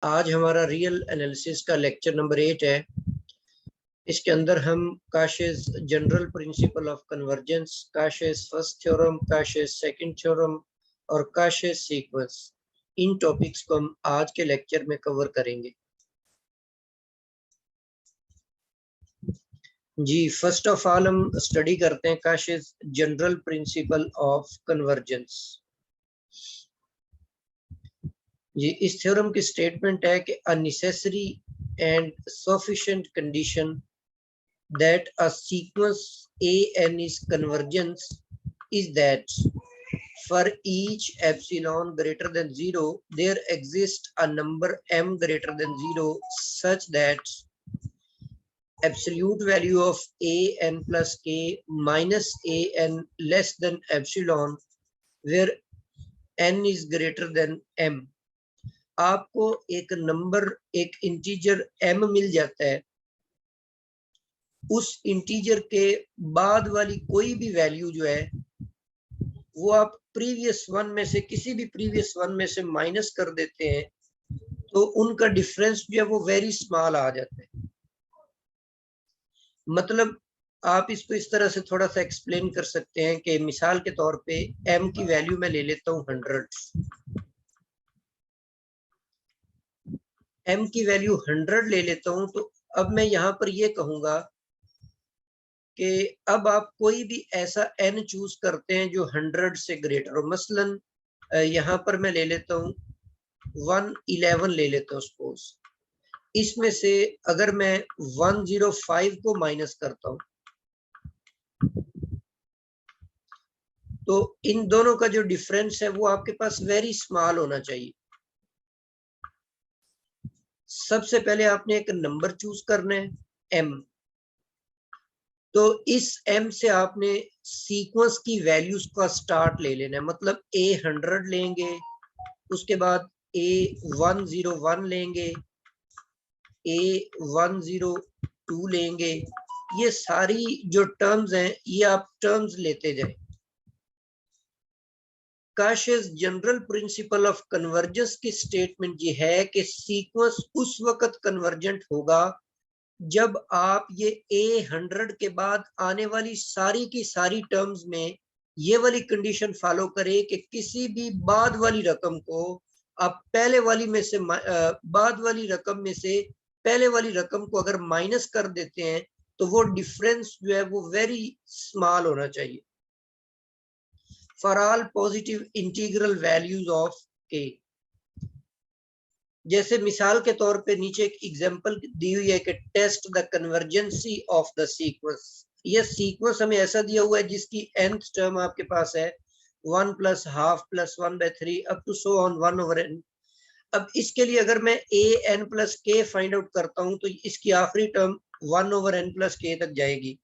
आज हमारा real analysis का लेक्चर नंबर 8 है। इसके अंदर हम Cauchy's general principle of convergence, Cauchy's first theorem, Cauchy's second theorem और काशिस सीक्वेंस, इन टॉपिक्स को हम आज के लेक्चर में कवर करेंगे। जी, फर्स्ट ऑफ ऑल हम स्टडी करते हैं काशिस जनरल प्रिंसिपल ऑफ कन्वर्जेंस। जी, इस थ्योरम की स्टेटमेंट है कि a necessary and sufficient condition that a sequence an is convergence is that for each epsilon greater than 0 there exists a number m greater than 0 such that absolute value of a n plus k minus a n less than epsilon where n is greater than m। आपको एक number, एक integer m मिल जाता है, उस integer के बाद वाली कोई भी वैल्यू जो है वो आप प्रीवियस वन में से, किसी भी प्रीवियस वन में से माइनस कर देते हैं तो उनका डिफरेंस जो है वो वेरी स्मॉल आ जाता है। मतलब आप इसको इस तरह से थोड़ा सा एक्सप्लेन कर सकते हैं कि मिसाल के तौर पे m की वैल्यू मैं ले लेता हूँ 100, m की वैल्यू 100 ले लेता हूँ। तो अब मैं यहाँ पर ये कहूंगा कि अब आप कोई भी ऐसा n चूज करते हैं जो 100 से ग्रेटर हो। मसलन यहाँ पर मैं ले लेता हूँ 111 ले लेता हूँ सपोज। इसमें से अगर मैं 105 को माइनस करता हूँ तो इन दोनों का जो डिफरेंस है वो आपके पास वेरी स्मॉल होना चाहिए। सबसे पहले आपने एक नंबर चूज करना है m, तो इस m से आपने सीक्वेंस की वैल्यूज का स्टार्ट ले लेना है। मतलब a 100 लेंगे, उसके बाद a 101 लेंगे, a 102 लेंगे। ये सारी जो टर्म्स हैं ये आप टर्म्स लेते जाएं। काशिस जनरल प्रिंसिपल ऑफ कन्वर्जेंस की स्टेटमेंट ये है कि सीक्वेंस उस वक्त कन्वर्जेंट होगा जब आप ये a100 के बाद आने वाली सारी की सारी टर्म्स में ये वाली कंडीशन फॉलो करें कि किसी भी बाद वाली रकम को आप पहले वाली में से बाद वाली रकम में से पहले वाली रकम को अगर माइनस कर देते हैं तो वो डिफरेंस जो है वो वेरी स्मॉल होना चाहिए। For all positive integral values of k, जैसे मिसाल के तौर पे नीचे एक एग्जांपल दी हुई है कि test the convergency of the sequence. ये सीक्वेंस हमें ऐसा दिया हुआ है जिसकी nth टर्म आपके पास है 1 plus half plus 1/3 up to so on 1/n। अब इसके लिए अगर मैं a n plus k find out करता हूं तो इसकी आखिरी टर्म 1/n प्लस k तक जाएगी।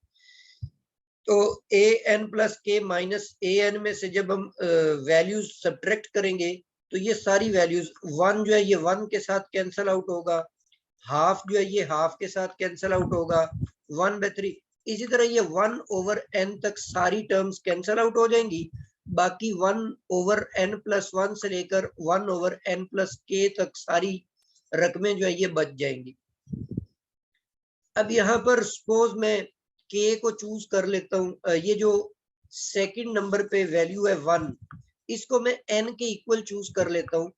तो a n plus k minus a n में से जब हम वैल्यूज सब्ट्रैक्ट करेंगे तो ये सारी वैल्यूज 1 जो है ये 1 के साथ कैंसिल आउट होगा, हाफ जो है ये हाफ के साथ कैंसिल आउट होगा, 1/3। इसी तरह ये 1/n तक सारी टर्म्स कैंसिल आउट हो जाएंगी। बाकी 1/n प्लस 1 से लेकर 1/n प्लस k तक सारी रकमें जो है ये बच जाएंगी। अब यहाँ पर सपोज मैं k को चूज कर लेता हूँ। ये जो सेकंड नंबर पे वैल्यू है 1, इसको मैं n के इक्वल चूज कर लेता हूँ।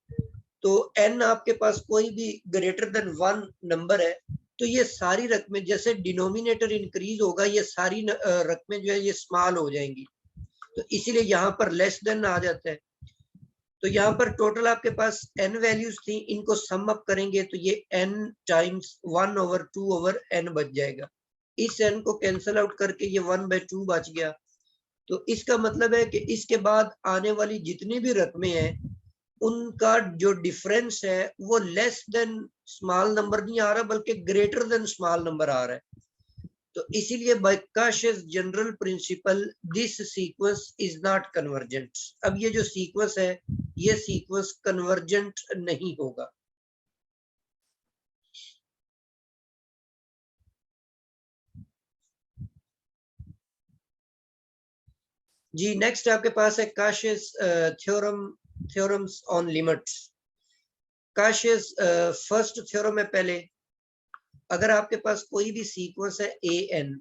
तो n आपके पास कोई भी ग्रेटर देन 1 नंबर है तो ये सारी रकमें, जैसे डिनोमिनेटर इंक्रीज होगा ये सारी रकमें जो है ये स्मॉल हो जाएंगी। तो इसीलिए यहाँ पर लेस देन आ जाता है। तो यहाँ पर टोटल आपके पास n वैल्यूज थी, इनको सम अप करेंगे तो ये n टाइम्स 1/2/n बच जाएगा। इस n को कैंसिल आउट करके ये 1/2 बच गया। तो इसका मतलब है कि इसके बाद आने वाली जितनी भी रकमें हैं उनका जो डिफरेंस है वो लेस देन स्मॉल नंबर नहीं आ रहा बल्कि ग्रेटर देन स्मॉल नंबर आ रहा है। तो इसीलिए by Cauchy's general principle this sequence is not convergent. अब ये जो सीक्वेंस है ये सीक्वेंस कन्वर्जेंट नहीं होगा। जी, नेक्स्ट आपके पास है Cauchy's theorems on limits. Cauchy's first theorem है पहले, अगर आपके पास कोई भी सीक्वेंस है a n,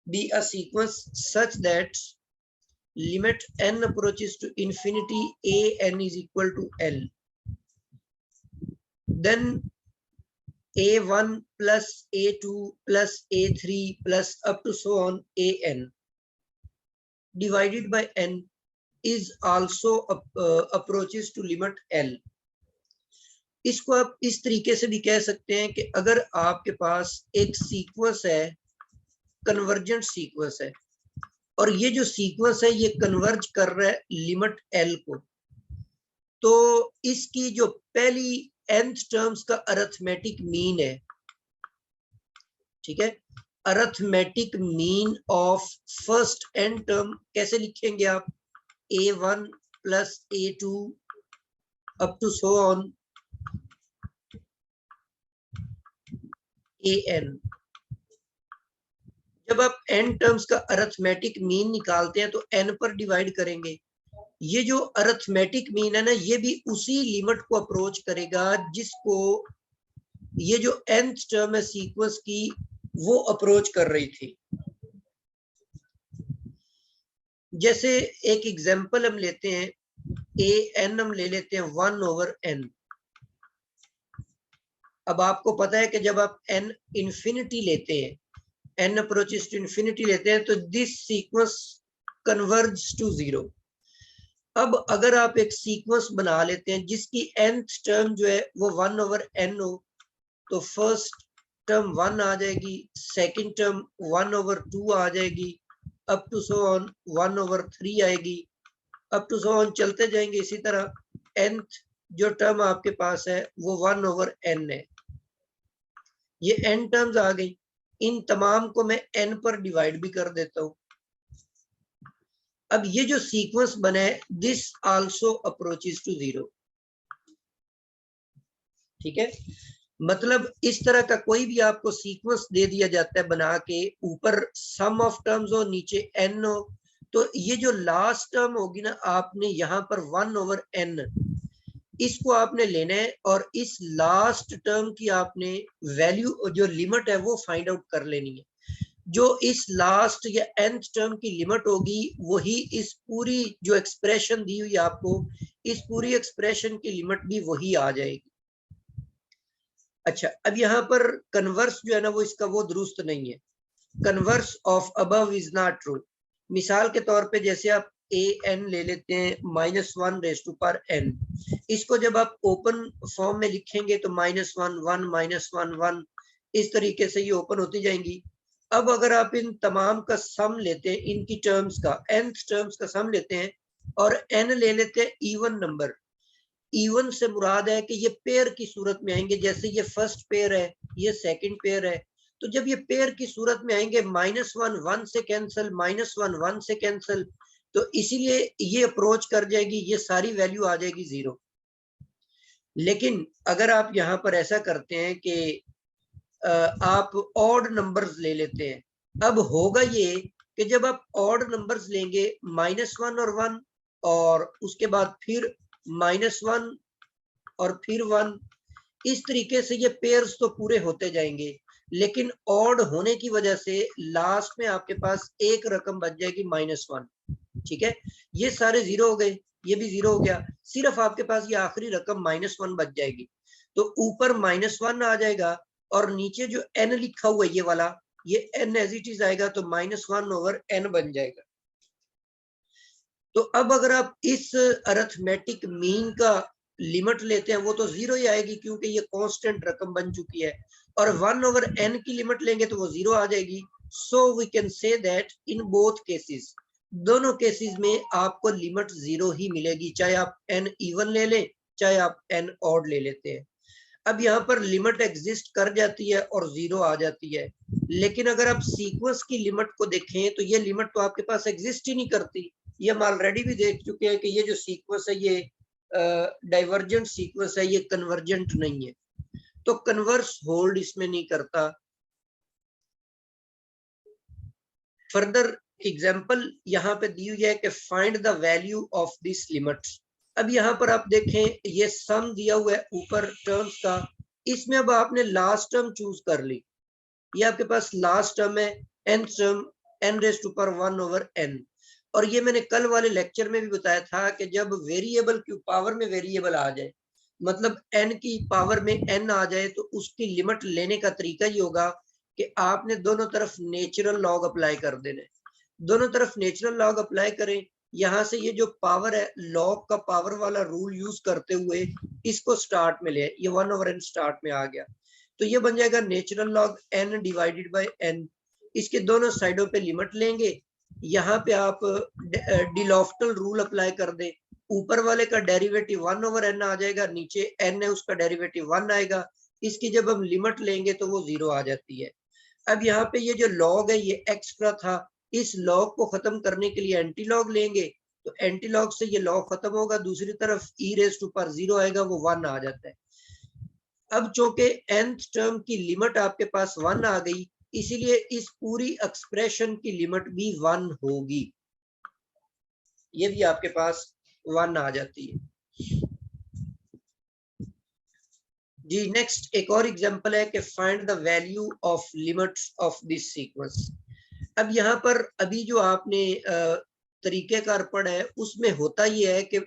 be a sequence such that limit n approaches to infinity a n is equal to l, then a1 plus a2 plus a3 plus up to so on a n divided by n is also approaches to limit l. इसको आप इस तरीके से भी कह सकते हैं कि अगर आपके पास एक सीक्वेंस है, कन्वर्जेंट सीक्वेंस है, और ये जो सीक्वेंस है ये कन्वर्ज कर रहा है लिमिट एल को, तो इसकी जो पहली nth टर्म्स का अरिथमेटिक मीन है, ठीक है, arithmetic mean of first n term कैसे लिखेंगे आप, a1 plus a2 up to so on an। जब आप n टर्म्स का अरिथमेटिक मीन निकालते हैं तो n पर डिवाइड करेंगे। ये जो अरिथमेटिक मीन है ना, ये भी उसी लिमिट को अप्रोच करेगा जिसको ये जो nth टर्म है सीक्वेंस की वो अप्रोच कर रही थी। जैसे एक एग्जांपल हम लेते हैं, an हम ले लेते हैं 1/n। अब आपको पता है कि जब आप n इंफिनिटी लेते हैं, n अप्रोचेस टू इंफिनिटी लेते हैं, तो दिस सीक्वेंस कन्वर्ज टू 0। अब अगर आप एक सीक्वेंस बना लेते हैं जिसकी nth टर्म जो है वो 1/n हो, तो फर्स्ट टर्म 1 आ जाएगी, सेकंड टर्म 1/2 आ जाएगी, अप टू सो ऑन 1/3 आएगी, अप टू सो ऑन चलते जाएंगे। इसी तरह nth जो टर्म आपके पास है वो 1/n है। ये n टर्म्स आ गई, इन तमाम को मैं n पर डिवाइड भी कर देता हूं। अब ये जो सीक्वेंस बना है, दिस आल्सो अप्रोचेस टू 0, ठीक है। मतलब इस तरह का कोई भी आपको सीक्वेंस दे दिया जाता है बना के, ऊपर सम ऑफ टर्म्स हो, नीचे n हो, तो ये जो लास्ट टर्म होगी ना, आपने यहाँ पर 1/n इसको आपने लेना है और इस लास्ट टर्म की आपने वैल्यू जो लिमिट है वो फाइंड आउट कर लेनी है। जो इस लास्ट या nth टर्म की लिमिट होगी वही इस पूरी जो एक्सप्रेशन दी हुई आपको, इस पूरी एक्सप्रेशन की लिमिट भी वही आ जाएगी। अच्छा, अब यहाँ पर कन्वर्स जो है ना वो इसका वो दुरुस्त नहीं है। Converse of above is not true. मिसाल के तौर पे जैसे आप an ले लेते हैं -1n, इसको जब आप ओपन फॉर्म में लिखेंगे तो -1 1 -1 1 इस तरीके से ये ओपन होती जाएंगी। अब अगर आप इन तमाम का सम लेते हैं, इनकी टर्म्स का nth टर्म्स का सम लेते हैं और n ले लेते हैं इवन नंबर, इवन से मुराद है कि ये पेयर की सूरत में आएंगे, जैसे ये फर्स्ट पेयर है, ये सेकंड पेयर है, तो जब ये पेयर की सूरत में आएंगे -1 1 से कैंसिल, -1 1 से कैंसिल, तो इसीलिए ये अप्रोच कर जाएगी, ये सारी वैल्यू आ जाएगी 0। लेकिन अगर आप यहाँ पर ऐसा करते हैं कि आप ऑड नंबर्स ले लेते हैं, अब होगा ये कि जब आप ऑड नंबर्स लेंगे -1 और 1 और उसके बाद फिर -1 और फिर 1, इस तरीके से ये पेयर्स तो पूरे होते जाएंगे, लेकिन ऑड होने की वजह से लास्ट में आपके पास एक रकम बच जाएगी -1, ठीक है। ये सारे 0 हो गए, ये भी 0 हो गया, सिर्फ आपके पास ये आखिरी रकम -1 बच जाएगी। तो ऊपर -1 आ जाएगा और नीचे जो n लिखा हुआ है ये वाला, ये n एज इट इज आएगा, तो -1/n बन जाएगा। तो अब अगर आप इस अरिथमेटिक मीन का लिमिट लेते हैं वो तो 0 ही आएगी, क्योंकि ये कांस्टेंट रकम बन चुकी है, और 1/n की लिमिट लेंगे तो वो 0 आ जाएगी। So we can say that in both cases, दोनों केसेस में आपको लिमिट 0 ही मिलेगी, चाहे आप n इवन ले लें, चाहे आप n ऑड ले लेते हैं। अब यहाँ पर लिमिट एग्जिस्ट कर जाती है और 0 आ जाती है, लेकिन अगर आप सीक्वेंस की लिमिट को देखें तो ये लिमिट तो आपके पास एग्जिस्ट ही नहीं करती। ये हम ऑलरेडी भी देख चुके हैं कि ये जो सीक्वेंस है ये डाइवर्जेंट सीक्वेंस है, ये कन्वर्जेंट नहीं है, तो कन्वर्स होल्ड इसमें नहीं करता। फर्दर एग्जांपल यहाँ पे दी हुई है कि find the value of this limit. अब यहाँ पर आप देखें ये सम दिया हुआ है ऊपर टर्म्स का, इसमें अब आपने लास्ट टर्म चूज कर ली, ये आपके पास लास्ट टर्म है n term n raise to power 1 over n। और ये मैंने कल वाले लेक्चर में भी बताया था कि जब वेरिएबल की पावर में वेरिएबल आ जाए, मतलब n की पावर में n आ जाए, तो उसकी लिमिट लेने का तरीका ये होगा कि आपने दोनों तरफ नेचुरल लॉग अप्लाई कर देने, दोनों तरफ नेचुरल लॉग अप्लाई करें। यहाँ से ये जो पावर है लॉग का पावर वाला रूल यूज करते हुए इसको स्टार्ट में ले, ये 1 ओवर n स्टार्ट में आ गया, तो ये बन जाएगा natural log n divided by n। इसके दोनों साइडों पे लिमिट लेंगे, यहाँ पे आप डिलॉफ्टल रूल अप्लाई कर दे, ऊपर वाले का डेरिवेटिव 1 ओवर n आ जाएगा, नीचे n है उसका डेरिवेटिव 1 आएगा, इसकी जब हम लिमिट लेंगे तो वो 0 आ जाती है। अब यहाँ पे ये जो लॉग है ये एक्स्ट्रा था, इस लॉग को खत्म करने के लिए एंटी लॉग लेंगे, तो एंटी लॉग से ये लॉग खत्म होगा, दूसरी तरफ e रेज़ टू पावर 0 आएगा, वो 1 आ जाता है। अब चूंकि nth टर्म की लिमिट आपके पास 1 आ गई, इसीलिए इस पूरी एक्सप्रेशन की लिमिट भी 1 होगी, ये भी आपके पास 1 आ जाती है। जी नेक्स्ट एक और एग्जांपल है कि find the value of limits of this sequence. अब यहाँ पर अभी जो आपने तरीकेकार पढ़ा है उसमें होता ये है कि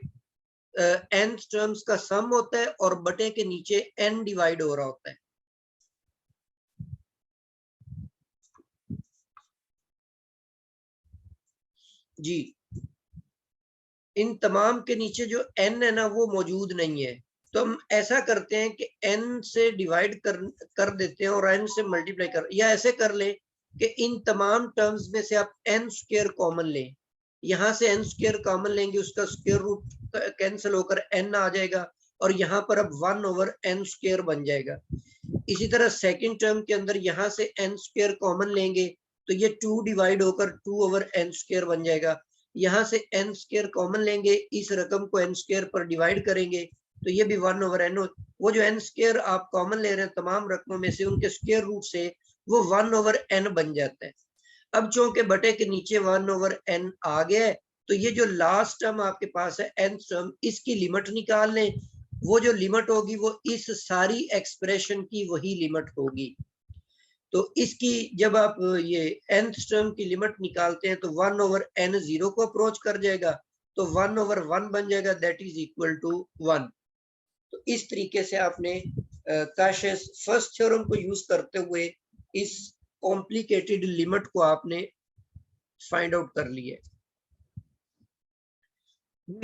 n टर्म्स का सम होता है और बटे के नीचे n डिवाइड हो रहा होता है। जी इन तमाम के नीचे जो n है ना वो मौजूद नहीं है, तो हम ऐसा करते हैं कि n से डिवाइड कर देते हैं और n से मल्टीप्लाई कर, या ऐसे कर ले कि इन तमाम टर्म्स में से आप n स्क्वायर कॉमन लें, यहाँ से n स्क्वायर कॉमन लेंगे, उसका स्क्वायर रूट कैंसिल होकर n आ जाएगा और यहाँ पर अब 1 ओवर n स्क्वायर बन जाएगा। इसी तरह सेकंड टर्म के अंदर यहाँ से n स्क्वायर कॉमन लेंगे तो ये 2 डिवाइड होकर 2 ओवर n स्क्वायर बन जाएगा, यहाँ से n स्क्वायर कॉमन लेंगे, इस रकम को n स्क्वायर पर डिवाइड करेंगे तो ये भी 1 ओवर n, वो जो n स्क्वायर आप कॉमन ले रहे हैं तमाम रकमों में से उनके स्क्वायर रूट से वो 1 ओवर n बन जाता है। अब चूंकि बटे के नीचे 1 ओवर n आ गया है, तो ये जो लास्ट टर्म आपके पास है nth टर्म, इसकी लिमिट निकाल लें, वो जो लिमिट होगी वो इस सारी एक्सप्रेशन की वही लिमिट होगी। तो इसकी जब आप ये nth टर्म की लिमिट निकालते हैं तो 1 ओवर n 0 को अप्रोच कर जाएगा, तो 1 ओवर 1 बन जाएगा, दैट इज इक्वल टू 1। तो इस तरीके से आपने काशेस फर्स्ट थ्योरम को यूज करते हुए इस कॉम्प्लिकेटेड लिमिट को आपने फाइंड आउट कर लिए।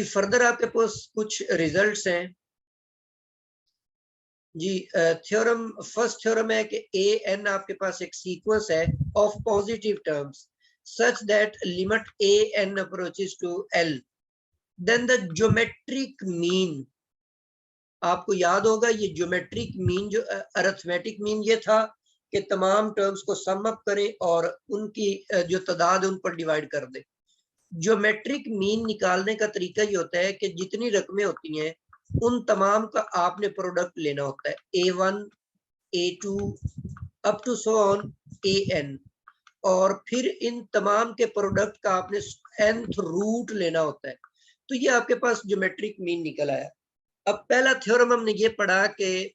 फर्दर आपके पास कुछ रिजल्ट्स हैं जी। थ्योरम फर्स्ट थ्योरम है कि ए एन आपके पास एक सीक्वेंस है of positive terms such that limit a n approaches to l, then the geometric mean, आपको याद होगा ये ज्योमेट्रिक मीन जो अरिथमेटिक मीन ये था कि तमाम टर्म्स को सम अप करें और उनकी जो तादाद उन पर डिवाइड कर दे। ज्योमेट्रिक मीन निकालने का तरीका ये होता है कि जितनी रकमें होती हैं उन तमाम का आपने प्रोडक्ट लेना होता है, A1 A2 up to so on AN, और फिर इन तमाम के प्रोडक्ट का आपने nth रूट लेना होता है, तो ये आपके पास ज्योमेट्रिक मीन निकल आया। अब पहला थ्योरम हमने ये पढ़ा कि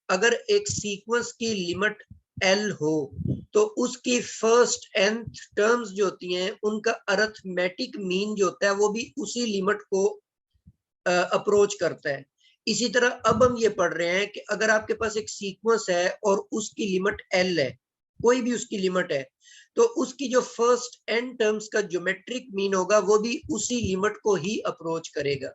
अगर एक सीक्वेंस की लिमिट L हो तो उसकी फर्स्ट nth टर्म्स जो होती हैं उनका अरिथमेटिक मीन जो होता है वो भी उसी लिमिट को अप्रोच करता है। इसी तरह अब हम ये पढ़ रहे हैं कि अगर आपके पास एक सीक्वेंस है और उसकी लिमिट L है, कोई भी उसकी लिमिट है, तो उसकी जो फर्स्ट n टर्म्स का ज्योमेट्रिक मीन होगा वो भी उसी लिमिट को ही अप्रोच करेगा।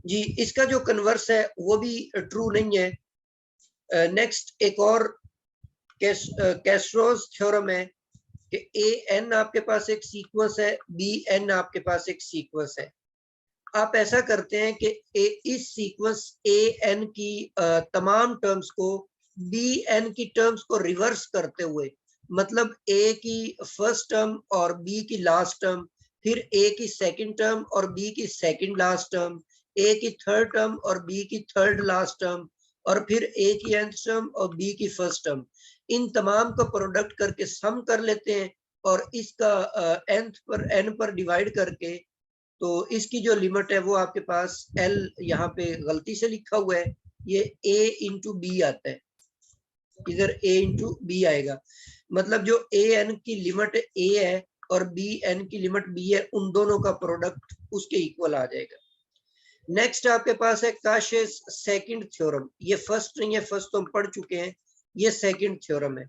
जी इसका जो कन्वर्स है वो भी ट्रू नहीं है। नेक्स्ट एक और कैस्ट्रोज थ्योरम है कि ए एन आपके पास एक सीक्वेंस है, बी एन आपके पास एक सीक्वेंस है। आप ऐसा करते हैं कि इस सीक्वेंस ए एन की तमाम टर्म्स को बी एन की टर्म्स को रिवर्स करते हुए, मतलब ए की फर्स्ट टर्म और बी की लास्ट टर्म, फिर ए की सेकंड टर्म और बी की सेकंड लास्ट टर्म, ए की थर्ड टर्म और बी की थर्ड लास्ट टर्म, और फिर ए की nth टर्म और बी की फर्स्ट टर्म, इन तमाम का प्रोडक्ट करके सम कर लेते हैं और इसका nth पर n पर डिवाइड करके तो इसकी जो लिमिट है वो आपके पास L यहाँ पे गलती से लिखा हुआ है, ये A इंटू बी आता है, इधर A इंटू बी आएगा, मतलब जो ए एन की लिमिट A है और बी एन की लिमिट B है, उन दोनों का प्रोडक्ट उसके इक्वल आ जाएगा। नेक्स्ट आपके पास है काशेस सेकंड थ्योरम, ये फर्स्ट नहीं है, फर्स्ट तो हम पढ़ चुके हैं, ये सेकंड थ्योरम है।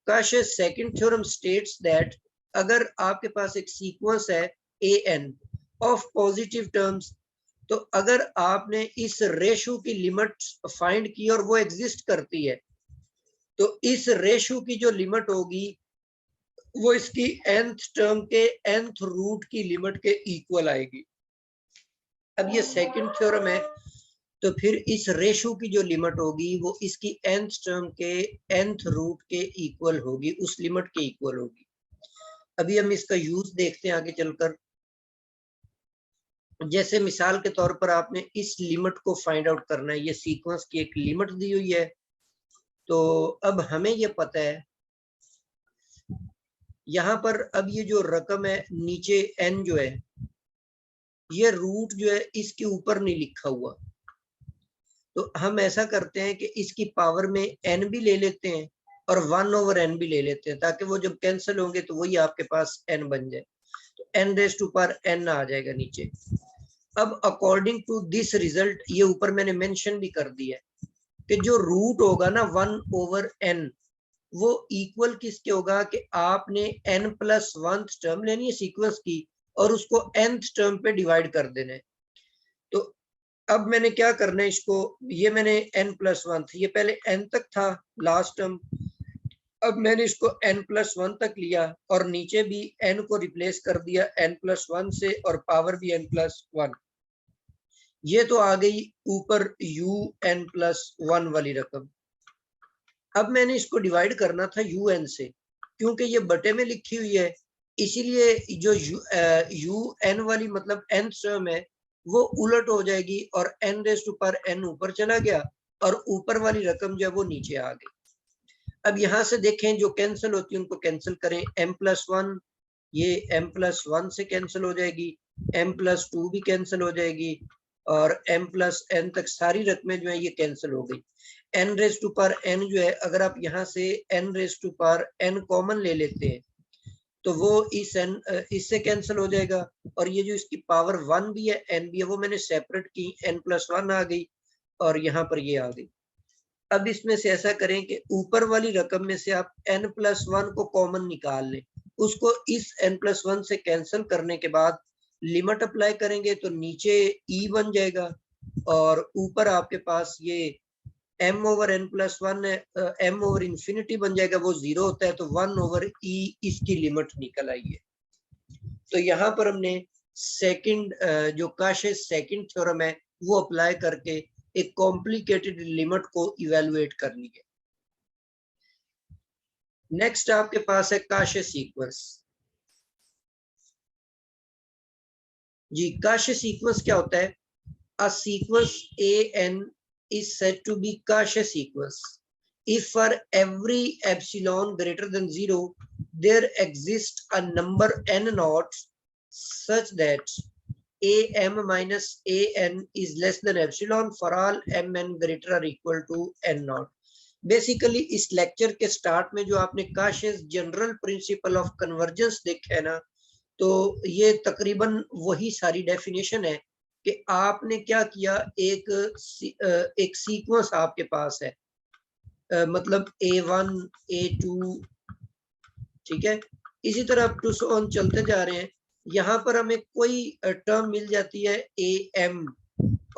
काशेस सेकंड थ्योरम स्टेट्स दैट अगर आपके पास एक सीक्वेंस है a N of positive terms, तो अगर आपने इस रेशो की लिमिट फाइंड की और वो एग्जिस्ट करती है, तो इस रेशो की जो लिमिट होगी वो इसकी nth टर्म के nth रूट की लिमिट के इक्वल आएगी। अब ये सेकंड थ्योरम है, तो फिर इस रेशो की जो लिमिट होगी वो इसकी nth टर्म के nth रूट के इक्वल होगी, उस लिमिट के इक्वल होगी। अभी हम इसका यूज देखते हैं आगे चलकर। जैसे मिसाल के तौर पर आपने इस लिमिट को फाइंड आउट करना है, ये सीक्वेंस की एक लिमिट दी हुई है, तो अब हमें ये पता है यहाँ पर, अब ये जो रकम है नीचे n जो है, ये रूट जो है इसके ऊपर नहीं लिखा हुआ, तो हम ऐसा करते हैं कि इसकी पावर में n भी ले लेते हैं और 1/n भी ले लेते हैं, ताकि वो जब कैंसिल होंगे तो वही आपके पास n बन जाए, तो n raise to power n आ जाएगा नीचे। अब अकॉर्डिंग टू दिस रिजल्ट, ये ऊपर मैंने मेंशन भी कर दिया है कि जो रूट होगा ना 1/n, वो इक्वल किसके होगा कि आपने n+1 टर्म लेनी है सीक्वेंस की और उसको nth टर्म पे डिवाइड कर देना है। तो अब मैंने क्या करना है, इसको, ये मैंने n+1 ये पहले n तक था लास्ट टर्म, अब मैंने इसको n+1 तक लिया और नीचे भी n को रिप्लेस कर दिया n+1 से और पावर भी n+1, ये तो आ गई ऊपर un+1 वाली रकम। अब मैंने इसको डिवाइड करना था un से, क्योंकि ये बटे में लिखी हुई है, इसीलिए जो un वाली मतलब n टर्म है वो उलट हो जाएगी और n raise to power n ऊपर चला गया और ऊपर वाली रकम जो है वो नीचे आ गई। अब यहाँ से देखें जो कैंसिल होती है उनको कैंसिल करें, m+1 ये m+1 से कैंसिल हो जाएगी, m+2 भी कैंसिल हो जाएगी और m+n तक सारी रकमें जो है ये कैंसिल हो गई। n raise to power n जो है, अगर आप यहाँ से n raise to power n common ले लेते हैं तो वो इस n इससे कैंसिल हो जाएगा, और ये जो इसकी पावर 1 भी है n भी है वो मैंने सेपरेट की, n+1 आ गई और यहाँ पर ये आ गई। अब इसमें से ऐसा करें कि ऊपर वाली रकम में से आप n+1 को कॉमन निकाल लें, उसको इस n+1 से कैंसिल करने के बाद लिमिट अप्लाई करेंगे तो नीचे e बन जाएगा और ऊपर आपके पास ये m/n+1 है, m/इंफिनिटी बन जाएगा, वो 0 होता है, तो 1/e इसकी लिमिट निकल आई है। तो यहाँ पर हमने सेकंड जो काशेस सेकंड थ्योरम है वो अप्लाई करके एक कॉम्प्लिकेटेड लिमिट को इवेलुएट कर लिया। नेक्स्ट आपके पास है काशेस सीक्वेंस। जी, काशेस सीक्वेंस क्या होता है? A sequence an is said to be Kashi sequence if for every epsilon greater than 0 there exists a number n naught such that am minus an is less than epsilon for all mn greater or equal to n naught। Basically इस lecture के start में जो आपने काशेस general principle of convergence देखा है ना, तो ये तकरीबन वही सारी डेफिनेशन है कि आपने क्या किया, एक सीक्वेंस आपके पास है, मतलब a1 a2, ठीक है, इसी तरह अप टू सो ऑन चलते जा रहे हैं। यहाँ पर हमें कोई टर्म मिल जाती है am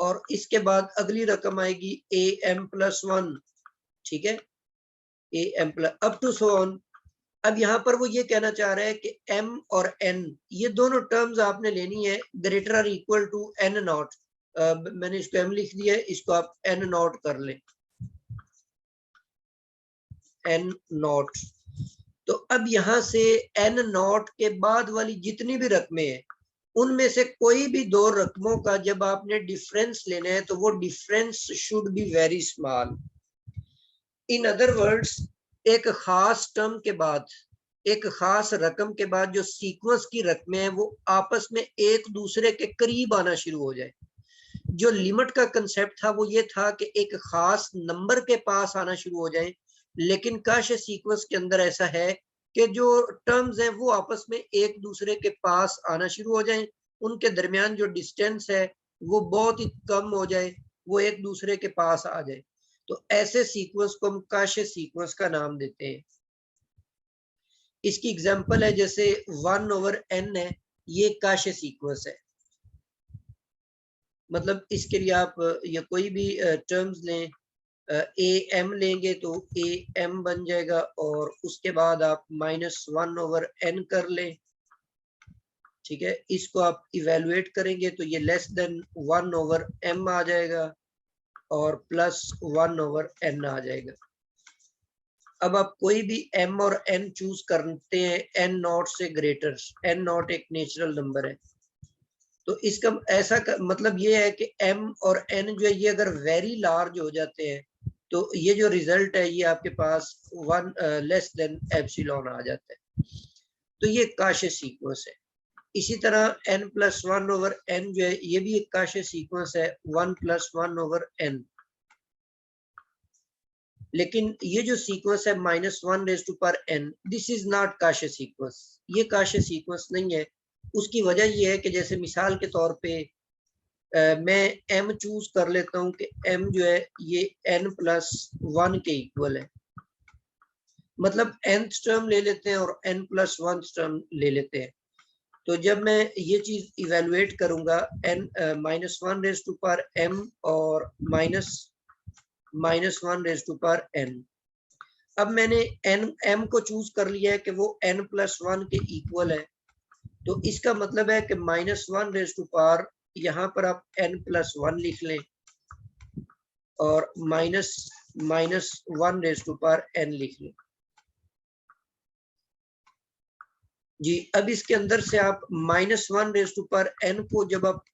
और इसके बाद अगली रकम आएगी am+1, ठीक है, am+ up to so on. अब यहाँ पर वो ये कहना चाह रहा है कि m और n ये दोनों टर्म्स आपने लेनी है ग्रेटर और इक्वल टू n नॉट। मैंने इसको m लिख दिया है, इसको आप n नॉट कर लें, n नॉट। तो अब यहाँ से n नॉट के बाद वाली जितनी भी रकमें हैं उनमें से कोई भी दो रकमों का जब आपने डिफरेंस लेना है तो वो difference should be very small. In other words, एक खास टर्म के बाद एक खास रकम के बाद जो सीक्वेंस की रकमें हैं वो आपस में एक दूसरे के करीब आना शुरू हो जाए। जो लिमिट का कंसेप्ट था वो ये था कि एक खास नंबर के पास आना शुरू हो जाए, लेकिन काश सीक्वेंस के अंदर ऐसा है कि जो टर्म्स हैं वो आपस में एक दूसरे के पास आना शुरू हो जाए, उनके दरमियान जो डिस्टेंस है वो बहुत ही कम हो जाए, वो एक दूसरे के पास आ जाए। तो ऐसे सीक्वेंस को हम काश सीक्वेंस का नाम देते हैं। इसकी एग्जांपल है जैसे 1/n है, ये काश सीक्वेंस है। मतलब इसके लिए आप ये कोई भी टर्म्स लें, ए एम लेंगे तो ए एम बन जाएगा, और उसके बाद आप -1/n कर लें। ठीक है, इसको आप इवेलुएट करेंगे तो ये लेस देन 1/m आ जाएगा और +1/n आ जाएगा। अब आप कोई भी m और n चूज करते हैं n0 से ग्रेटर, n0 एक नेचुरल नंबर है, तो इसका ऐसा मतलब ये है कि m और n जो है ये अगर वेरी लार्ज हो जाते हैं तो ये जो रिजल्ट है ये आपके पास 1 लेस देन एप्सिलॉन आ जाता है। तो ये काशे सीक्वेंस है। इसी तरह n+1/n जो है ये भी एक काशे सीक्वेंस है, 1+1/n। लेकिन ये जो सीक्वेंस है -1n, this is not Cauchy sequence, ये काशे सीक्वेंस नहीं है। उसकी वजह ये है कि जैसे मिसाल के तौर पे मैं m चूज कर लेता हूं कि m जो है ये n+1 के इक्वल है, मतलब nth टर्म ले लेते हैं और n+1 टर्म ले लेते हैं। तो जब मैं ये चीज इवेलुएट करूंगा -1m और -1n, अब मैंने m को चूज कर लिया है कि वो n+1 के इक्वल है, तो इसका मतलब है कि -1 यहाँ पर आप n+1 लिख लें और -1n लिख लें। जी, अब इसके अंदर से आप -1n को जब आप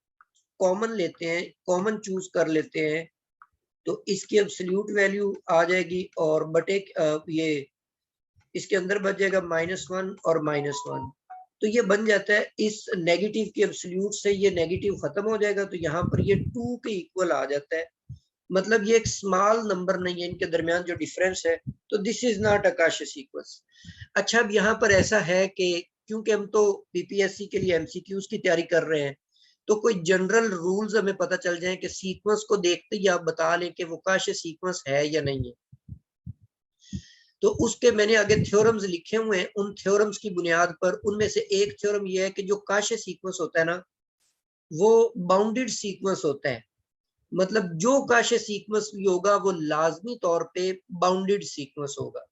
कॉमन लेते हैं, कॉमन चूज कर लेते हैं, तो इसकी एब्सोल्यूट वैल्यू आ जाएगी और बटे ये इसके अंदर बच जाएगा -1 और -1, तो ये बन जाता है इस नेगेटिव के एब्सोल्यूट से ये नेगेटिव खत्म हो जाएगा, तो यहाँ पर ये 2 के इक्वल आ जाता है। मतलब ये एक स्मॉल नंबर नहीं है, इनके दरमियान जो डिफरेंस है, तो दिस इज नॉट अकाश सीक्वेंस। अच्छा, अब यहाँ पर ऐसा है कि क्योंकि हम तो बीपीएससी के लिए एमसीक्यूज की तैयारी कर रहे हैं, तो कोई जनरल रूल्स हमें पता चल जाए कि सीक्वेंस को देखते ही आप बता लें कि वो काश सीक्वेंस है या नहीं है। तो उसके मैंने आगे थ्योरम्स लिखे हुए हैं, उन थ्योरम्स की बुनियाद पर उनमें से एक थ्योरम ये है कि जो काश सीक्वेंस होता है ना, वो बाउंडेड सीक्वेंस होता है। मतलब जो काश सीक्वेंस भी होगा वो लाजमी तौर पे बाउंडेड सीक्वेंस होगा।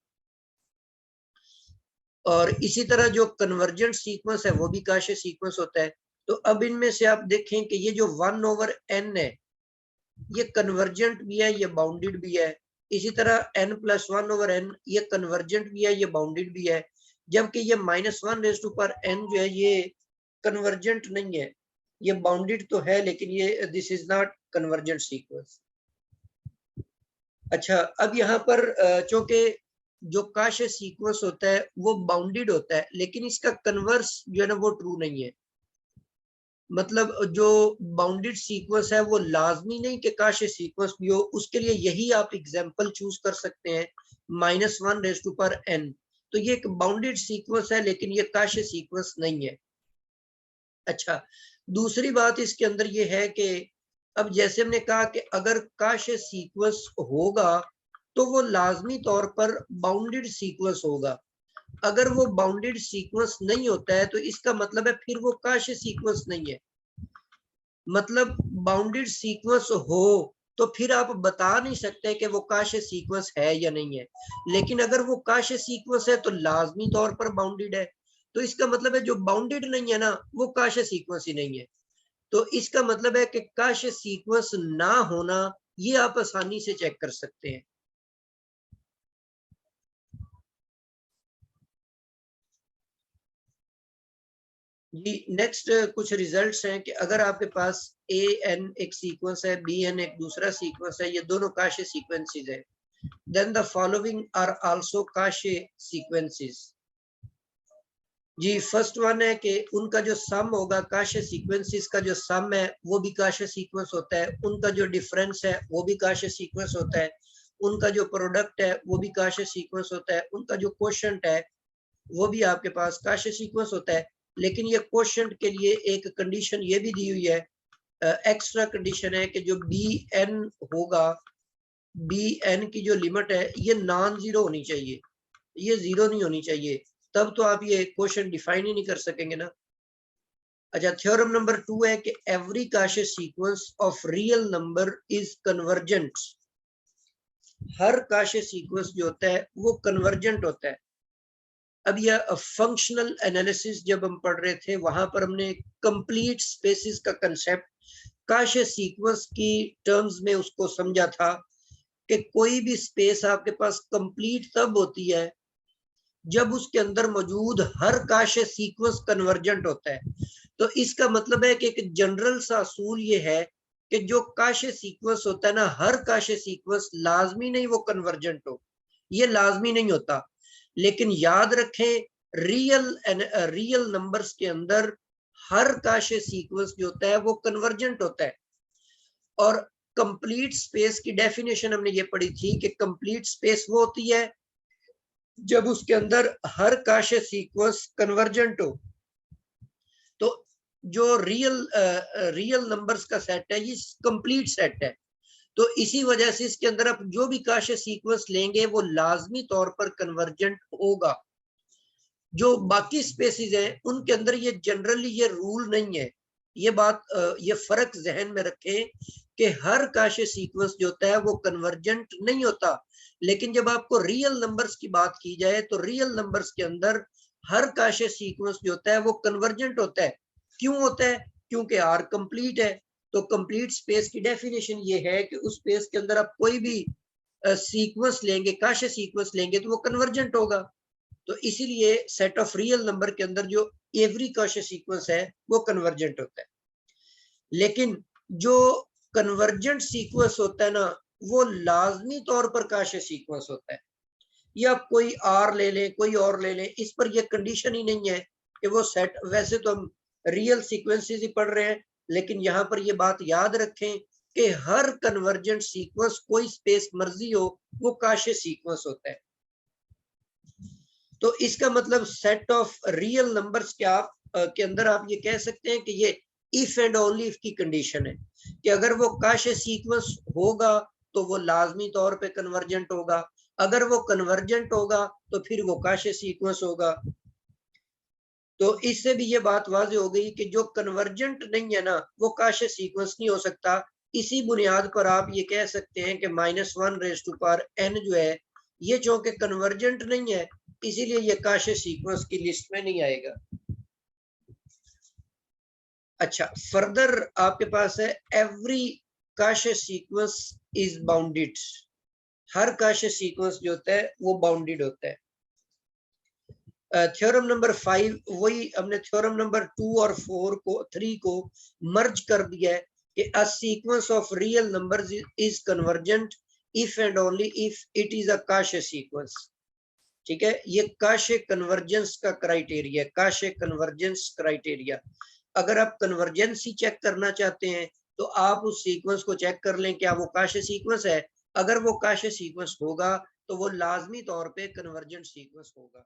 और इसी तरह जो कन्वर्जेंट सीक्वेंस है वो भी काश सीक्वेंस होता है। तो अब इनमें से आप देखें कि ये जो 1/n है ये कन्वर्जेंट भी है, ये बाउंडेड भी है। इसी तरह n+1/n ये कन्वर्जेंट भी है, ये बाउंडेड भी है। जबकि ये -1n जो है ये कन्वर्जेंट नहीं है, ये बाउंडेड तो है लेकिन ये this is not convergent sequence. अच्छा, अब यहाँ पर चूंकि जो काश सीक्वेंस होता है वो बाउंडेड होता है, लेकिन इसका कन्वर्स जो है ना वो ट्रू नहीं है। मतलब जो बाउंडेड सीक्वेंस है वो लाजमी नहीं कि काश सीक्वेंस भी हो, उसके लिए यही आप एग्जांपल चूज कर सकते हैं -1n। तो ये एक बाउंडेड सीक्वेंस है लेकिन ये काश सीक्वेंस नहीं है। अच्छा, दूसरी बात इसके अंदर ये है कि अब जैसे हमने कहा कि अगर काश सीक्वेंस होगा तो वो लाजमी तौर पर बाउंडेड सीक्वेंस होगा। अगर वो बाउंडेड सीक्वेंस नहीं होता है तो इसका मतलब है फिर वो काश सीक्वेंस नहीं है। मतलब बाउंडेड सीक्वेंस हो तो फिर आप बता नहीं सकते कि वो काश सीक्वेंस है या नहीं है, लेकिन अगर वो काश सीक्वेंस है तो लाजमी तौर पर बाउंडेड है। तो इसका मतलब है जो बाउंडेड नहीं है ना वो काश सीक्वेंस ही नहीं है। तो इसका मतलब है कि काश सीक्वेंस ना होना ये आप आसानी से चेक कर सकते हैं। जी, नेक्स्ट कुछ रिजल्ट्स हैं कि अगर आपके पास ए एन एक सीक्वेंस है, बी एन एक दूसरा सीक्वेंस है, ये दोनों काशे सीक्वेंसेस है, then the following are also Cauchy sequences. जी फर्स्ट वन है कि उनका जो सम होगा काशे सीक्वेंसेस का जो सम है वो भी काशे सीक्वेंस होता है, उनका जो डिफरेंस है वो भी काशे सीक्वेंस होता है, उनका जो प्रोडक्ट है वो भी काशे सीक्वेंस होता है, उनका जो क्वोशंट है वो भी आपके पास काशे सीक्वेंस होता है। लेकिन ये क्वोशंट के लिए एक कंडीशन ये भी दी हुई है, एक्स्ट्रा कंडीशन है कि जो बी एन होगा, बी एन की जो लिमिट है ये नॉन जीरो होनी चाहिए, ये जीरो नहीं होनी चाहिए, तब तो आप ये क्वेश्चन डिफाइन ही नहीं कर सकेंगे ना। अच्छा थ्योरम नंबर 2 है कि every Cauchy sequence of real number is convergent. हर काशे सीक्वेंस जो होता है वो कन्वर्जेंट होता है। अब यह फंक्शनल एनालिसिस जब हम पढ़ रहे थे वहां पर हमने कंप्लीट स्पेसिस का कंसेप्ट काशे सीक्वेंस की टर्म्स में उसको समझा था कि कोई भी स्पेस आपके पास कंप्लीट तब होती है जब उसके अंदर मौजूद हर काशे सीक्वेंस कन्वर्जेंट होता है। तो इसका मतलब है कि एक जनरल सा असूल ये है कि जो काशे सीक्वेंस होता है ना, हर काशे सीक्वेंस लाजमी नहीं वो कन्वर्जेंट हो, ये लाजमी नहीं होता। लेकिन याद रखें रियल नंबर्स के अंदर हर काशे सीक्वेंस जो होता है वो कन्वर्जेंट होता है। और कंप्लीट स्पेस की डेफिनेशन हमने ये पढ़ी थी कि कंप्लीट स्पेस वो होती है जब उसके अंदर हर काशे सीक्वेंस कन्वर्जेंट हो। तो जो रियल नंबर्स का सेट है ये कंप्लीट सेट है, तो इसी वजह से इसके अंदर आप जो भी काशे सीक्वेंस लेंगे वो लाजमी तौर पर कन्वर्जेंट होगा। जो बाकी स्पेसिस हैं उनके अंदर ये जनरली ये रूल नहीं है। ये बात ये फर्क जहन में रखें कि हर काशे सीक्वेंस जो होता है वो कन्वर्जेंट नहीं होता। लेकिन जब आपको रियल नंबर्स की बात की जाए तो रियल नंबर्स के अंदर हर काशे सीक्वेंस जो होता है वो कन्वर्जेंट होता है। क्यों होता है? क्योंकि आर कंप्लीट है। तो कंप्लीट स्पेस की डेफिनेशन ये है कि उस स्पेस के अंदर आप कोई भी सीक्वेंस लेंगे, काशे सीक्वेंस लेंगे तो वो कन्वर्जेंट होगा। तो इसीलिए सेट ऑफ रियल नंबर के अंदर जो एवरी काशे सीक्वेंस है वो कन्वर्जेंट होता है। लेकिन जो कन्वर्जेंट सीक्वेंस होता है ना वो लाजमी तौर पर काशे सीक्वेंस होता है। या कोई आर ले लें, कोई और ले लें, इस पर ये कंडीशन ही नहीं है कि वो सेट। वैसे तो हम रियल सीक्वेंसेस ही पढ़ रहे हैं, लेकिन यहाँ पर ये बात याद रखें कि हर कन्वर्जेंट सीक्वेंस कोई स्पेस मर्जी हो वो काशे सीक्वेंस होता है। तो इसका मतलब सेट ऑफ रियल नंबर्स के आप के अंदर आप ये कह सकते हैं कि ये इफ एंड ओनली इफ की कंडीशन है कि अगर वो काशे सीक्वेंस होगा तो वो लाजमी तौर पे कन्वर्जेंट होगा, अगर वो कन्वर्जेंट होगा तो फिर वो काशे सीक्वेंस होगा। तो इससे भी ये बात वाज़ेह हो गई कि जो कन्वर्जेंट नहीं है ना वो काशे सीक्वेंस नहीं हो सकता। इसी बुनियाद पर आप ये कह सकते हैं कि -1⁻n जो है ये चूंकि कन्वर्जेंट नहीं है इसीलिए ये काशे सीक्वेंस की लिस्ट में नहीं आएगा। अच्छा फर्दर आपके पास है every Cauchy sequence is bounded. हर काशे सीक्वेंस जो होता है वो बाउंडेड होता है। थ्योरम नंबर 5 वही हमने थ्योरम नंबर 2 और 3 को मर्ज कर दिया है कि a sequence of real numbers is convergent if and only if it is a Cauchy sequence. ठीक है, ये काशे कन्वर्जेंस का क्राइटेरिया, काशे कन्वर्जेंस क्राइटेरिया। अगर आप कन्वर्जेंसी चेक करना चाहते हैं तो आप उस सीक्वेंस को चेक कर लें क्या वो काशे सीक्वेंस है। अगर वो काशे सीक्वेंस होगा तो वो लाजमी तौर पे कन्वर्जेंट सीक्वेंस होगा।